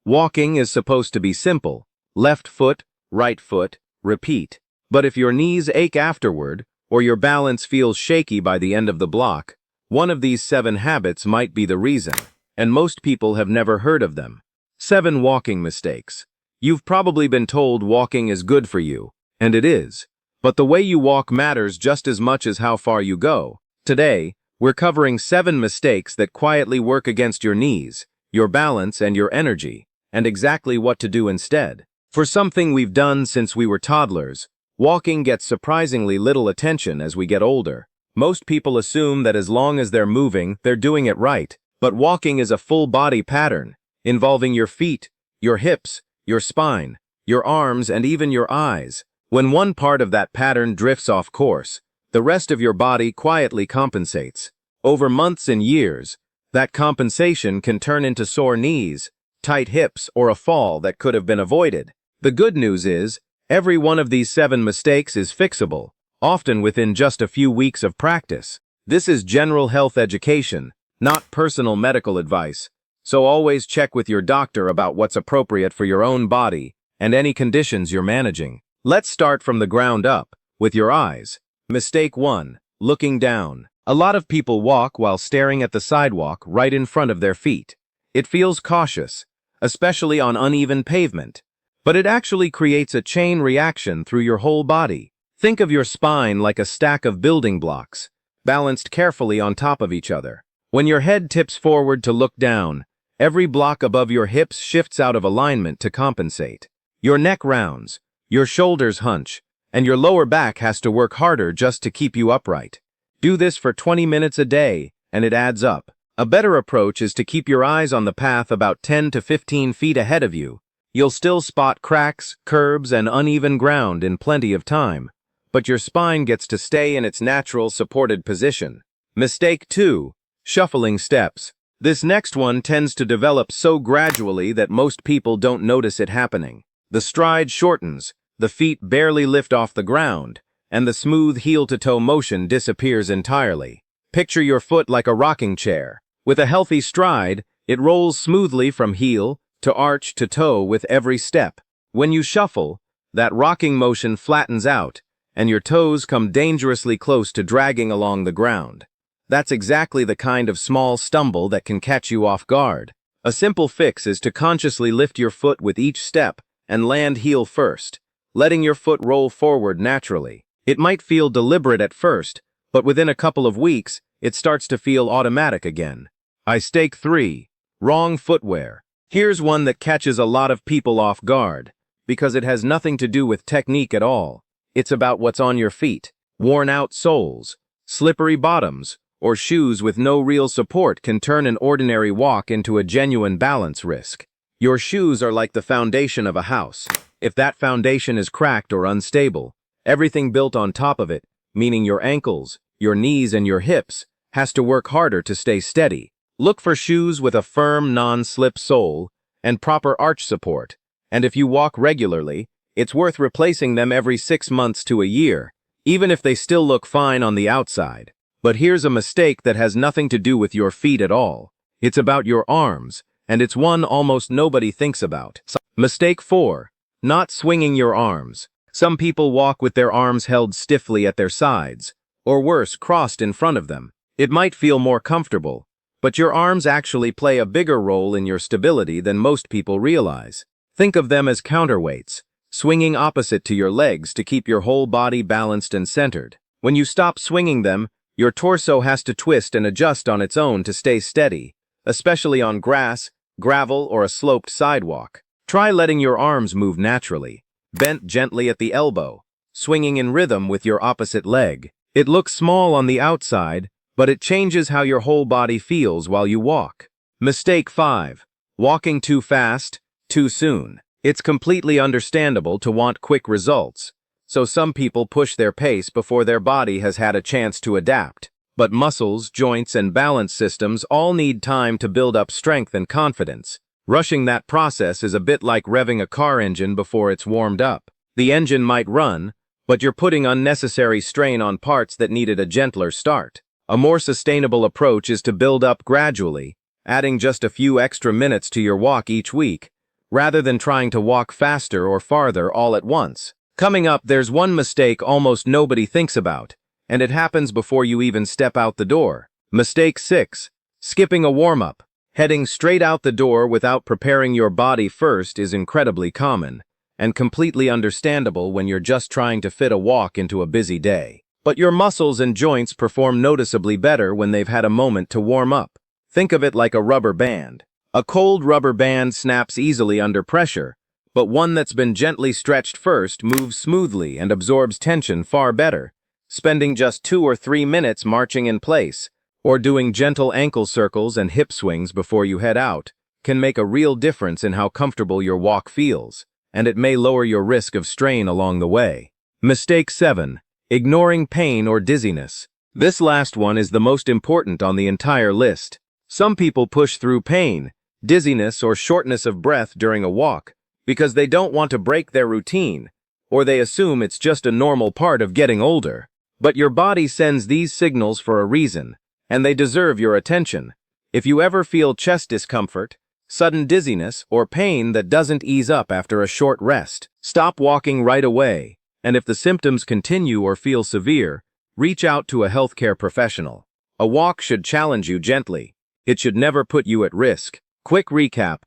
Walking is supposed to be simple. Left foot, right foot, repeat. But if your knees ache afterward, or your balance feels shaky by the end of the block, one of these 7 habits might be the reason, and most people have never heard of them. 7 walking mistakes. You've probably been told walking is good for you, and it is. But the way you walk matters just as much as how far you go. Today, we're covering 7 mistakes that quietly work against your knees, your balance, and your energy, and exactly what to do instead. For something we've done since we were toddlers, walking gets surprisingly little attention as we get older. Most people assume that as long as they're moving, they're doing it right. But walking is a full-body pattern, involving your feet, your hips, your spine, your arms, and even your eyes. When one part of that pattern drifts off course, the rest of your body quietly compensates. Over months and years, that compensation can turn into sore knees, tight hips, or a fall that could have been avoided. The good news is, every one of these 7 mistakes is fixable, often within just a few weeks of practice. This is general health education, not personal medical advice, so always check with your doctor about what's appropriate for your own body and any conditions you're managing. Let's start from the ground up, with your eyes. Mistake 1. Looking down. A lot of people walk while staring at the sidewalk right in front of their feet. It feels cautious, especially on uneven pavement, but it actually creates a chain reaction through your whole body. Think of your spine like a stack of building blocks, balanced carefully on top of each other. When your head tips forward to look down, every block above your hips shifts out of alignment to compensate. Your neck rounds, your shoulders hunch, and your lower back has to work harder just to keep you upright. Do this for 20 minutes a day, and it adds up. A better approach is to keep your eyes on the path about 10 to 15 feet ahead of you. You'll still spot cracks, curbs, and uneven ground in plenty of time, but your spine gets to stay in its natural supported position. Mistake 2. Shuffling steps. This next one tends to develop so gradually that most people don't notice it happening. The stride shortens, the feet barely lift off the ground, and the smooth heel-to-toe motion disappears entirely. Picture your foot like a rocking chair. With a healthy stride, it rolls smoothly from heel to arch to toe with every step. When you shuffle, that rocking motion flattens out, and your toes come dangerously close to dragging along the ground. That's exactly the kind of small stumble that can catch you off guard. A simple fix is to consciously lift your foot with each step and land heel first, letting your foot roll forward naturally. It might feel deliberate at first, but within a couple of weeks, it starts to feel automatic again. Mistake 3. Wrong footwear. Here's one that catches a lot of people off guard, because it has nothing to do with technique at all. It's about what's on your feet. Worn-out soles, slippery bottoms, or shoes with no real support can turn an ordinary walk into a genuine balance risk. Your shoes are like the foundation of a house. If that foundation is cracked or unstable, everything built on top of it, meaning your ankles, your knees, and your hips, has to work harder to stay steady. Look for shoes with a firm, non-slip sole and proper arch support, and if you walk regularly, it's worth replacing them every 6 months to a year, even if they still look fine on the outside. But here's a mistake that has nothing to do with your feet at all. It's about your arms, and it's one almost nobody thinks about. Mistake 4. Not swinging your arms. Some people walk with their arms held stiffly at their sides, or worse, crossed in front of them. It might feel more comfortable, but your arms actually play a bigger role in your stability than most people realize. Think of them as counterweights, swinging opposite to your legs to keep your whole body balanced and centered. When you stop swinging them, your torso has to twist and adjust on its own to stay steady, especially on grass, gravel, or a sloped sidewalk. Try letting your arms move naturally, bent gently at the elbow, swinging in rhythm with your opposite leg. It looks small on the outside, but it changes how your whole body feels while you walk. Mistake 5. Walking too fast, too soon. It's completely understandable to want quick results, so some people push their pace before their body has had a chance to adapt. But muscles, joints, and balance systems all need time to build up strength and confidence. Rushing that process is a bit like revving a car engine before it's warmed up. The engine might run, but you're putting unnecessary strain on parts that needed a gentler start. A more sustainable approach is to build up gradually, adding just a few extra minutes to your walk each week, rather than trying to walk faster or farther all at once. Coming up, there's one mistake almost nobody thinks about, and it happens before you even step out the door. Mistake 6. Skipping a warm-up. Heading straight out the door without preparing your body first is incredibly common, and completely understandable when you're just trying to fit a walk into a busy day. But your muscles and joints perform noticeably better when they've had a moment to warm up. Think of it like a rubber band. A cold rubber band snaps easily under pressure, but one that's been gently stretched first moves smoothly and absorbs tension far better. Spending just 2 or 3 minutes marching in place, or doing gentle ankle circles and hip swings before you head out, can make a real difference in how comfortable your walk feels, and it may lower your risk of strain along the way. Mistake 7. Ignoring pain or dizziness. This last one is the most important on the entire list. Some people push through pain, dizziness, or shortness of breath during a walk because they don't want to break their routine, or they assume it's just a normal part of getting older. But your body sends these signals for a reason, and they deserve your attention. If you ever feel chest discomfort, sudden dizziness, or pain that doesn't ease up after a short rest, stop walking right away. And if the symptoms continue or feel severe, reach out to a healthcare professional. A walk should challenge you gently. It should never put you at risk. Quick recap.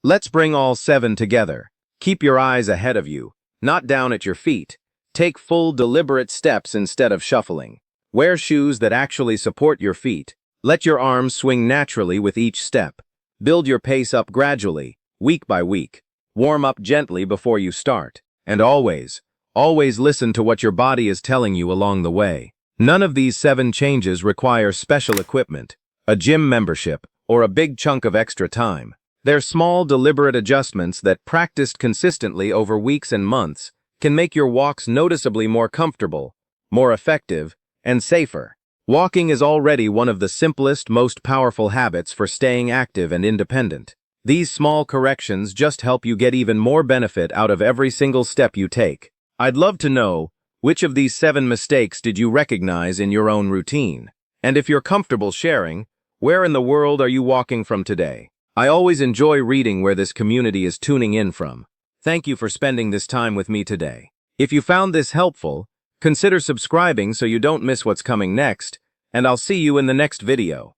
Let's bring all 7 together. Keep your eyes ahead of you, not down at your feet. Take full, deliberate steps instead of shuffling. Wear shoes that actually support your feet. Let your arms swing naturally with each step. Build your pace up gradually, week by week. Warm up gently before you start. And always listen to what your body is telling you along the way. None of these 7 changes require special equipment, a gym membership, or a big chunk of extra time. They're small, deliberate adjustments that, practiced consistently over weeks and months, can make your walks noticeably more comfortable, more effective, and safer. Walking is already one of the simplest, most powerful habits for staying active and independent. These small corrections just help you get even more benefit out of every single step you take. I'd love to know, which of these 7 mistakes did you recognize in your own routine? And if you're comfortable sharing, where in the world are you walking from today? I always enjoy reading where this community is tuning in from. Thank you for spending this time with me today. If you found this helpful, consider subscribing so you don't miss what's coming next, and I'll see you in the next video.